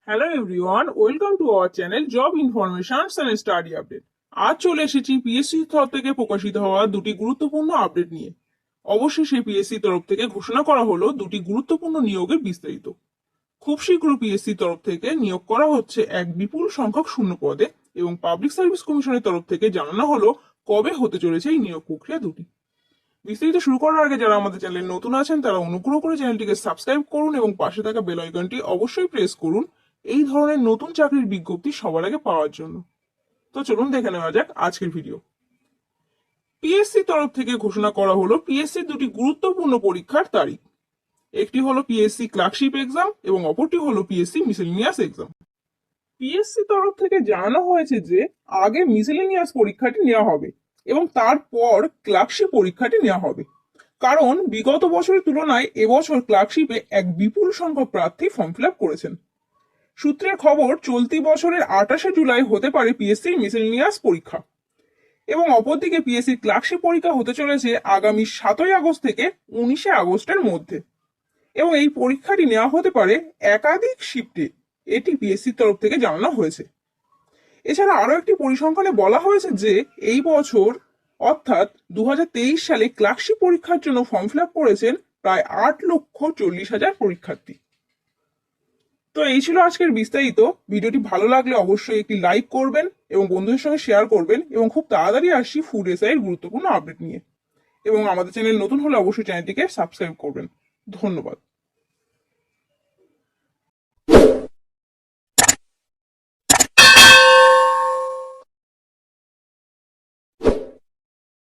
Hello everyone, welcome to our channel job informations and study update. আজ চলে এসেছি PSC তরফ থেকে প্রকাশিত হওয়া দুটি গুরুত্বপূর্ণ আপডেট নিয়ে। অবশ্যই সেই পিএসসি তরফ থেকে ঘোষণা করা হলো দুটি গুরুত্বপূর্ণ নিয়োগের বিস্তারিত। খুব শীঘ্র পিএসসি তরফ থেকে নিয়োগ করা হচ্ছে এক বিপুল সংখ্যক শূন্য পদে, এবং পাবলিক সার্ভিস কমিশনের তরফ থেকে জানানো হলো কবে হতে চলেছে এই নিয়োগ প্রক্রিয়া দুটি। বিস্তারিত শুরু করার আগে যারা আমাদের চ্যানেলে নতুন আছেন তারা অনুগ্রহ করে চ্যানেলটিকে সাবস্ক্রাইব করুন এবং পাশে থাকা বেল আইকনটি অবশ্যই প্রেস করুন এই ধরনের নতুন চাকরির বিজ্ঞপ্তি সবার আগে পাওয়ার জন্য। তো চলুন দেখে নেওয়া যাক আজকের ভিডিও। পিএসসি তরফ থেকে ঘোষণা করা হলো পিএসসি দুটি গুরুত্বপূর্ণ পরীক্ষার তারিখ। একটি হলো পিএসসি ক্লার্কশিপ এক্সাম এবং অপরটি হলো পিএসসি মিসেলিনিয়াস এক্সাম। পিএসসি তরফ থেকে জানানো হয়েছে যে আগে মিসেলিনিয়াস পরীক্ষাটি নেওয়া হবে এবং তারপর ক্লার্কশিপ পরীক্ষাটি নেওয়া হবে, কারণ বিগত বছরের তুলনায় এবছর ক্লার্কশিপে এক বিপুল সংখ্যক প্রার্থী ফর্ম ফিল আপ করেছেন। সূত্রের খবর, চলতি বছরের 28শে জুলাই হতে পারে পিএসসির মিসেলিনিয়াস পরীক্ষা, এবং অপরদিকে পিএসসির ক্লার্কশিপ পরীক্ষা হতে চলেছে আগামী 7ই আগস্ট থেকে 19শে আগস্টের মধ্যে, এবং এই পরীক্ষাটি নেওয়া হতে পারে একাধিক শিফটে। এটি পিএসসির তরফ থেকে জানানো হয়েছে। এছাড়া আরো একটি পরিসংখ্যানে বলা হয়েছে যে এই বছর অর্থাৎ 2023 সালে ক্লার্কশিপ পরীক্ষার জন্য ফর্ম ফিল আপ করেছেন প্রায় 8,40,000 পরীক্ষার্থী। তো এই ছিল আজকের বিস্তারিত। ভিডিওটি ভালো লাগলে অবশ্যই একটি লাইক করবেন এবং বন্ধুদের সঙ্গে শেয়ার করবেন, এবং খুব তাড়াতাড়ি আসছি ফুড এসআই এর গুরুত্বপূর্ণ আপডেট নিয়ে। এবং আমাদের চ্যানেল নতুন হলে অবশ্যই চ্যানেলটিকে সাবস্ক্রাইব করবেন। ধন্যবাদ।